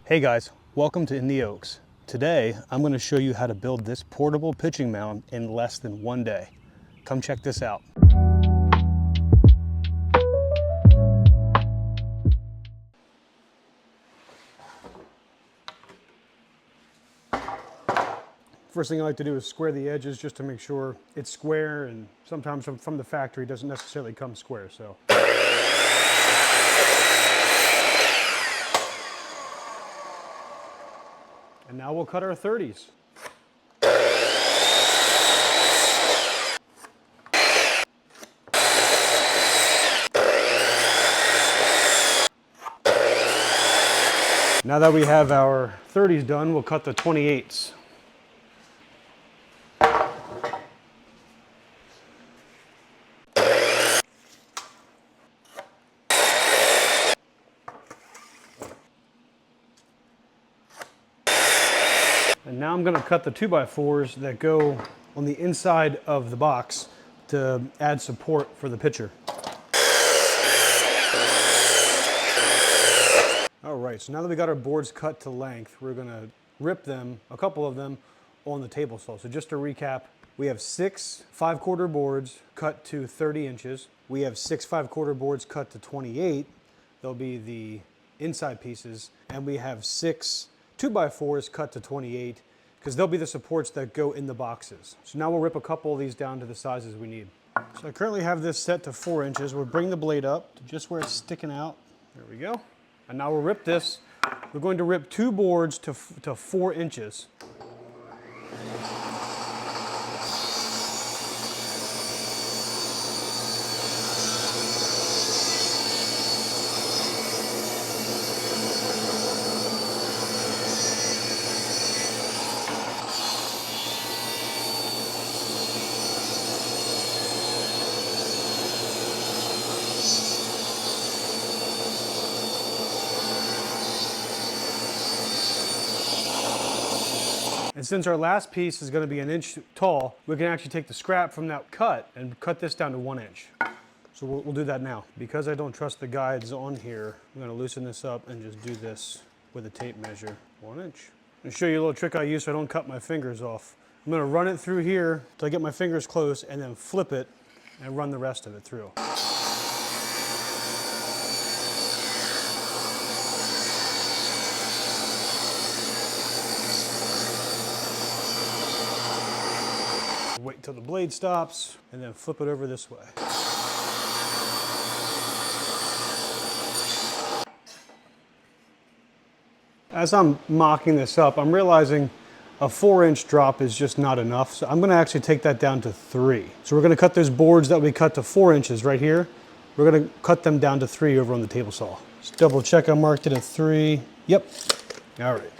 Hey guys, welcome to In the Oaks. Today, I'm going to show you how to build this portable pitching mound in less than one day. Come check this out. First thing I like to do is square the edges just to make sure it's square, and sometimes from the factory it doesn't necessarily come square, so. And now we'll cut our 30s. Now that we have our 30s done, we'll cut the 28s. And now I'm going to cut the 2x4s that go on the inside of the box to add support for the pitcher. All right, so now that we got our boards cut to length, we're going to rip them, a couple of them, on the table saw. So just to recap, we have 6 5/4 boards cut to 30 inches. We have 6 5/4 boards cut to 28. They'll be the inside pieces. And we have 6 2x4s cut to 28, because they'll be the supports that go in the boxes. So now we'll rip a couple of these down to the sizes we need. So I currently have this set to 4 inches. We'll bring the blade up to just where it's sticking out. There we go. And now we'll rip this. We're going to rip 2 boards to 4 inches. And since our last piece is going to be 1 inch tall, we can actually take the scrap from that cut and cut this down to 1 inch. So we'll do that now. Because I don't trust the guides on here, I'm going to loosen this up and just do this with a tape measure. 1 inch. I'm going to show you a little trick I use so I don't cut my fingers off. I'm going to run it through here till I get my fingers close, and then flip it and run the rest of it through. Wait until the blade stops, and then flip it over this way. As I'm mocking this up, I'm realizing a 4-inch drop is just not enough, so I'm going to actually take that down to 3. So we're going to cut those boards that we cut to 4 inches right here. We're going to cut them down to 3 over on the table saw. Just double check I marked it at 3. Yep. All right.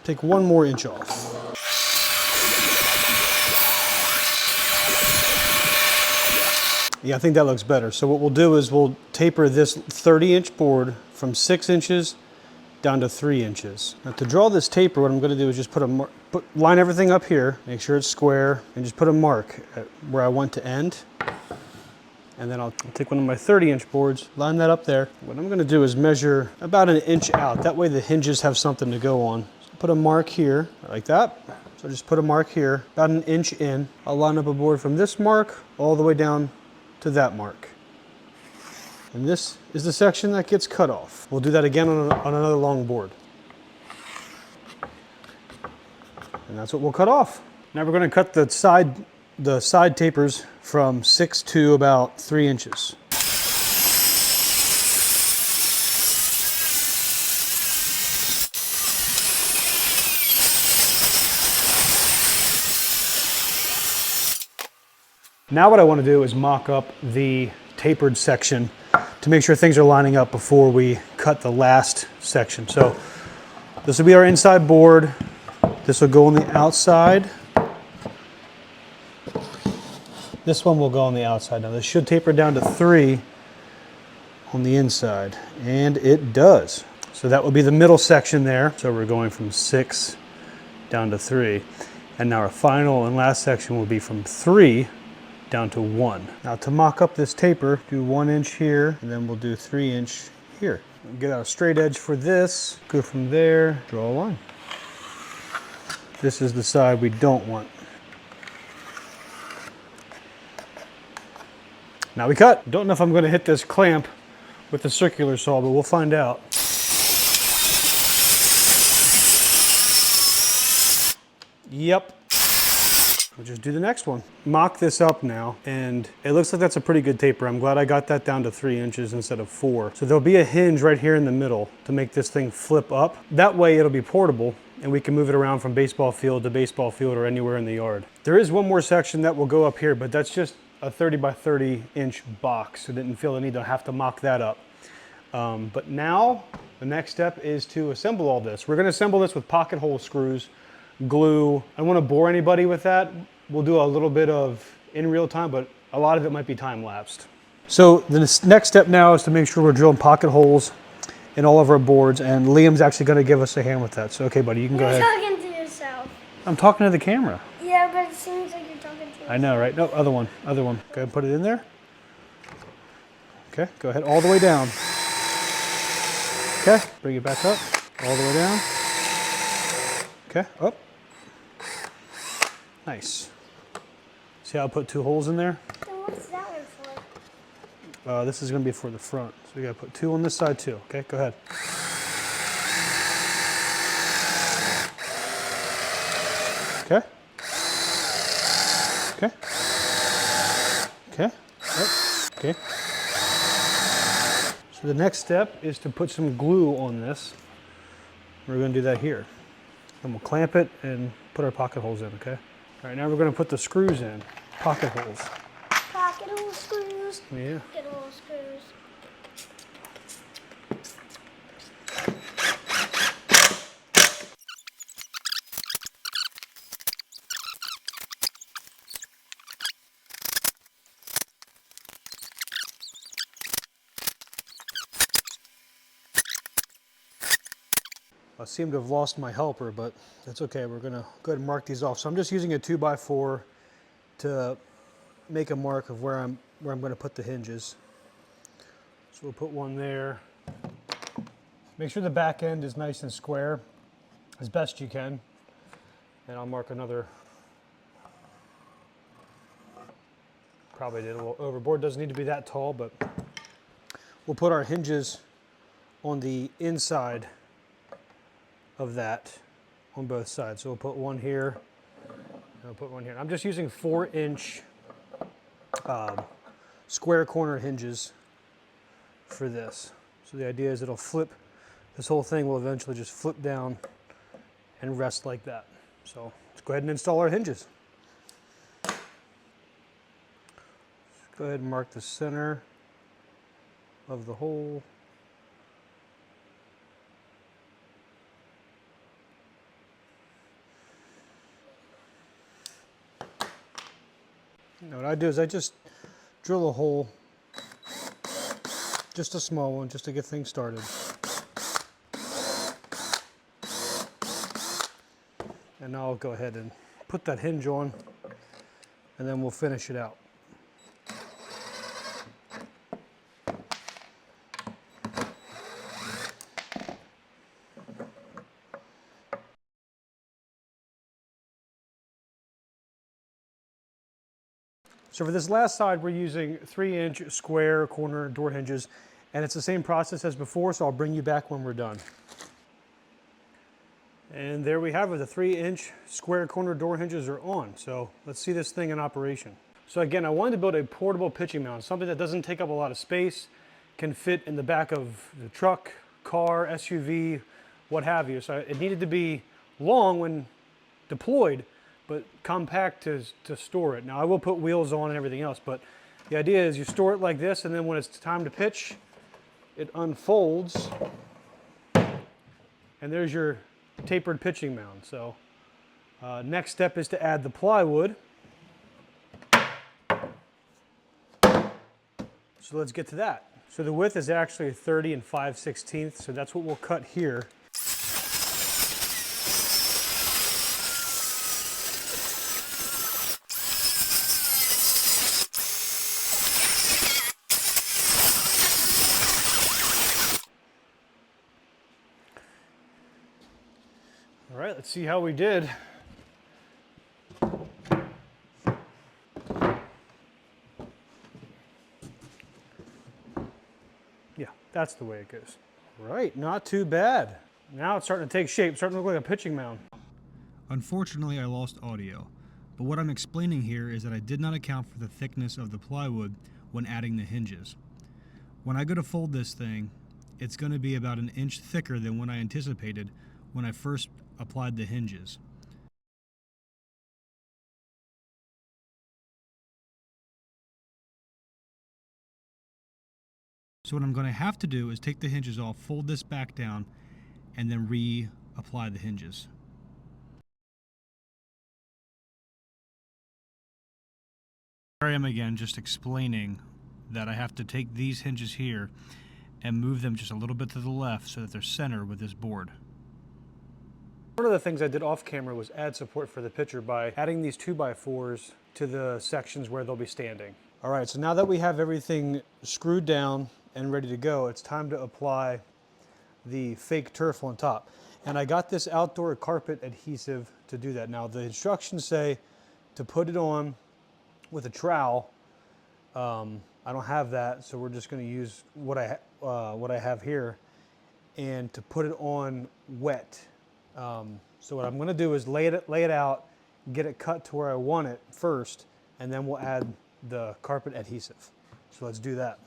Take 1 more inch off. Yeah, I think that looks better. So what we'll do is we'll taper this 30-inch board from 6 inches down to 3 inches. Now to draw this taper, what I'm going to do is just line everything up here, make sure it's square, and just put a mark at where I want to end. And then I'll take one of my 30-inch boards, line that up there. What I'm going to do is measure about 1 inch out. That way the hinges have something to go on. So put a mark here, like that. So just put a mark here, about 1 inch in. I'll line up a board from this mark all the way down to that mark. And this is the section that gets cut off. We'll do that again on another long board. And that's what we'll cut off. Now we're going to cut the side tapers from 6 to about 3 inches. Now what I want to do is mock up the tapered section to make sure things are lining up before we cut the last section. So this will be our inside board. This will go on the outside. This one will go on the outside. Now this should taper down to 3 on the inside, and it does. So that will be the middle section there. So we're going from 6 down to 3. And now our final and last section will be from 3 down to 1. Now to mock up this taper, do 1 inch here, and then we'll do 3 inch here. Get out a straight edge for this, go from there, draw a line. This is the side we don't want. Now we cut. Don't know if I'm going to hit this clamp with the circular saw, but we'll find out. Yep. We'll just do the next one. Mock this up now, and it looks like that's a pretty good taper. I'm glad I got that down to 3 inches instead of 4. So there'll be a hinge right here in the middle to make this thing flip up. That way it'll be portable, and we can move it around from baseball field to baseball field or anywhere in the yard. There is one more section that will go up here, but that's just a 30 by 30 inch box. So didn't feel the need to have to mock that up. But now the next step is to assemble all this. We're gonna assemble this with pocket hole screws, glue. I don't want to bore anybody with that. We'll do a little bit of in real time, but a lot of it might be time lapsed. So the next step now is to make sure we're drilling pocket holes in all of our boards, and Liam's actually going to give us a hand with that. So okay, buddy, you can go ahead. You're talking to yourself. I'm talking to the camera. Yeah, but it seems like you're talking to yourself. I know, right? No, other one. Go ahead and put it in there. Okay, go ahead all the way down. Okay, bring it back up, all the way down. Okay, up. Nice. See how I put 2 holes in there? So what's that one for? This is going to be for the front. So we got to put 2 on this side too. Okay, go ahead. Okay. Okay. Okay. Yep. Okay. So the next step is to put some glue on this. We're going to do that here. And we'll clamp it and put our pocket holes in, okay? All right, now we're going to put the screws in. Pocket holes. Pocket hole screws. Yeah. Pocket hole screws. I seem to have lost my helper, but that's okay. We're gonna go ahead and mark these off. So I'm just using a 2x4 to make a mark of where I'm gonna put the hinges. So we'll put one there. Make sure the back end is nice and square as best you can. And I'll mark another. Probably did a little overboard. Doesn't need to be that tall, but we'll put our hinges on the inside of that on both sides. So we'll put one here, and we'll put one here. I'm just using 4-inch square corner hinges for this. So the idea is it'll flip, this whole thing will eventually just flip down and rest like that. So let's go ahead and install our hinges. Go ahead and mark the center of the hole. Now what I do is I just drill a hole, just a small one, just to get things started. And now I'll go ahead and put that hinge on, and then we'll finish it out. So for this last side, we're using 3-inch square corner door hinges, and it's the same process as before, so I'll bring you back when we're done. And there we have it, the 3-inch square corner door hinges are on. So let's see this thing in operation. So again, I wanted to build a portable pitching mount, something that doesn't take up a lot of space, can fit in the back of the truck, car, SUV, what have you. So it needed to be long when deployed, but compact to store it. Now I will put wheels on and everything else, but the idea is you store it like this, and then when it's time to pitch, it unfolds, and there's your tapered pitching mound. So next step is to add the plywood. So let's get to that. So the width is actually 30 5/16, so that's what we'll cut here. All right, let's see how we did. Yeah, that's the way it goes. Right, not too bad. Now it's starting to take shape, starting to look like a pitching mound. Unfortunately, I lost audio, but what I'm explaining here is that I did not account for the thickness of the plywood when adding the hinges. When I go to fold this thing, it's going to be about an inch thicker than what I anticipated when I first applied the hinges. So what I'm going to have to do is take the hinges off, fold this back down, and then reapply the hinges. Here I am again, just explaining that I have to take these hinges here and move them just a little bit to the left so that they're centered with this board. One of the things I did off camera was add support for the pitcher by adding these 2x4s to the sections where they'll be standing. All right, so now that we have everything screwed down and ready to go, it's time to apply the fake turf on top. And I got this outdoor carpet adhesive to do that. Now the instructions say to put it on with a trowel. I don't have that, so we're just going to use what I have here, and to put it on wet. So what I'm going to do is lay it out, get it cut to where I want it first, and then we'll add the carpet adhesive. So let's do that.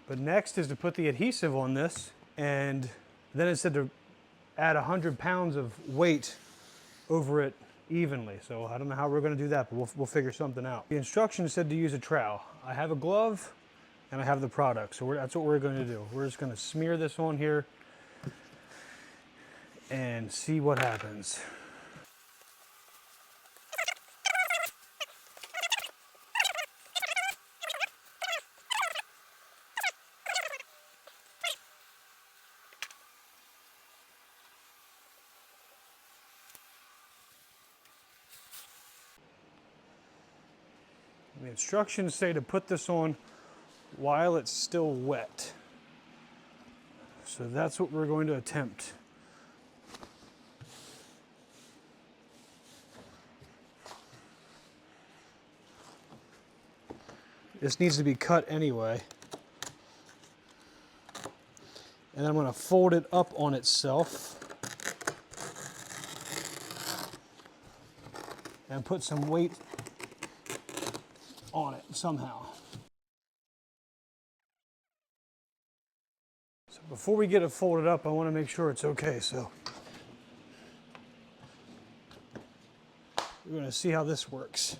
But next is to put the adhesive on this, and then it said to add 100 pounds of weight over it evenly. So I don't know how we're going to do that, but we'll figure something out. The instructions said to use a trowel. I have a glove and I have the product, so that's what we're going to do. We're just going to smear this on here and see what happens. The instructions say to put this on while it's still wet. So that's what we're going to attempt. This needs to be cut anyway. And then I'm going to fold it up on itself and put some weight on it somehow. So before we get it folded up, I want to make sure it's okay. So we're going to see how this works.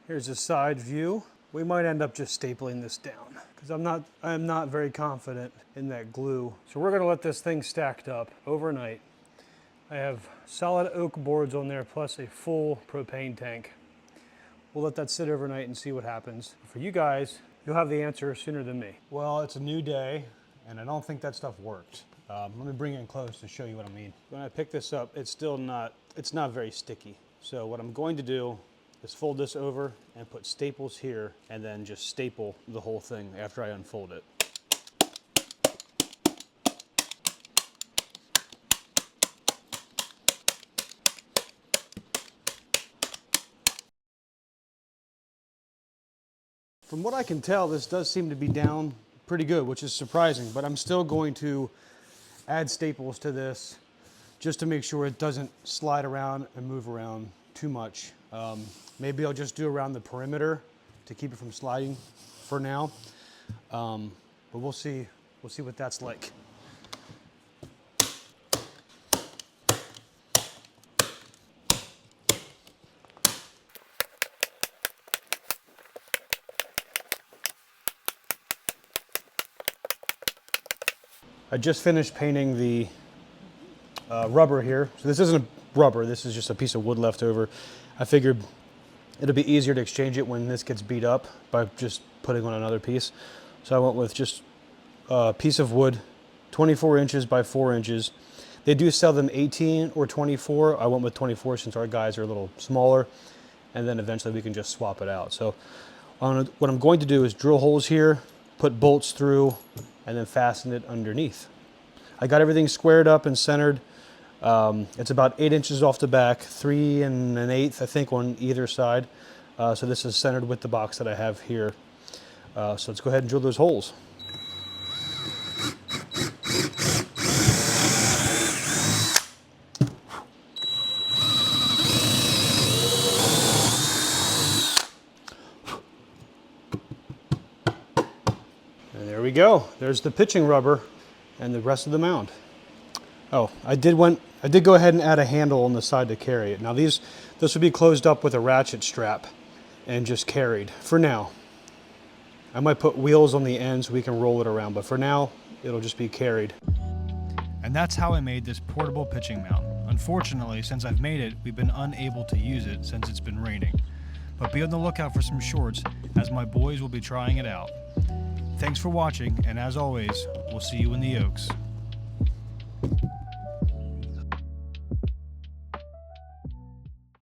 Here's a side view. We might end up just stapling this down because I'm not very confident in that glue. So we're going to let this thing stacked up overnight. I have solid oak boards on there plus a full propane tank. We'll let that sit overnight and see what happens. For you guys, you'll have the answer sooner than me. Well, it's a new day and I don't think that stuff worked. Let me bring it in close to show you what I mean. When I pick this up, it's not very sticky. So what I'm going to do is fold this over and put staples here and then just staple the whole thing after I unfold it. From what I can tell, this does seem to be down pretty good, which is surprising, but I'm still going to add staples to this just to make sure it doesn't slide around and move around too much. Maybe I'll just do around the perimeter to keep it from sliding for now. But we'll see what that's like. I just finished painting the rubber here. So this isn't rubber, this is just a piece of wood left over. I figured it'll be easier to exchange it when this gets beat up by just putting on another piece. So I went with just a piece of wood, 24 inches by 4 inches. They do sell them 18 or 24. I went with 24 since our guys are a little smaller, and then eventually we can just swap it out. So what I'm going to do is drill holes here, put bolts through, and then fasten it underneath. I got everything squared up and centered. It's about 8 inches off the back, 3 1/8, I think, on either side. So this is centered with the box that I have here. So let's go ahead and drill those holes. And there we go. There's the pitching rubber and the rest of the mound. Oh, I did go ahead and add a handle on the side to carry it. Now this would be closed up with a ratchet strap and just carried for now. I might put wheels on the end so we can roll it around, but for now, it'll just be carried. And that's how I made this portable pitching mount. Unfortunately, since I've made it, we've been unable to use it since it's been raining. But be on the lookout for some shorts, as my boys will be trying it out. Thanks for watching, and as always, we'll see you in the Oaks.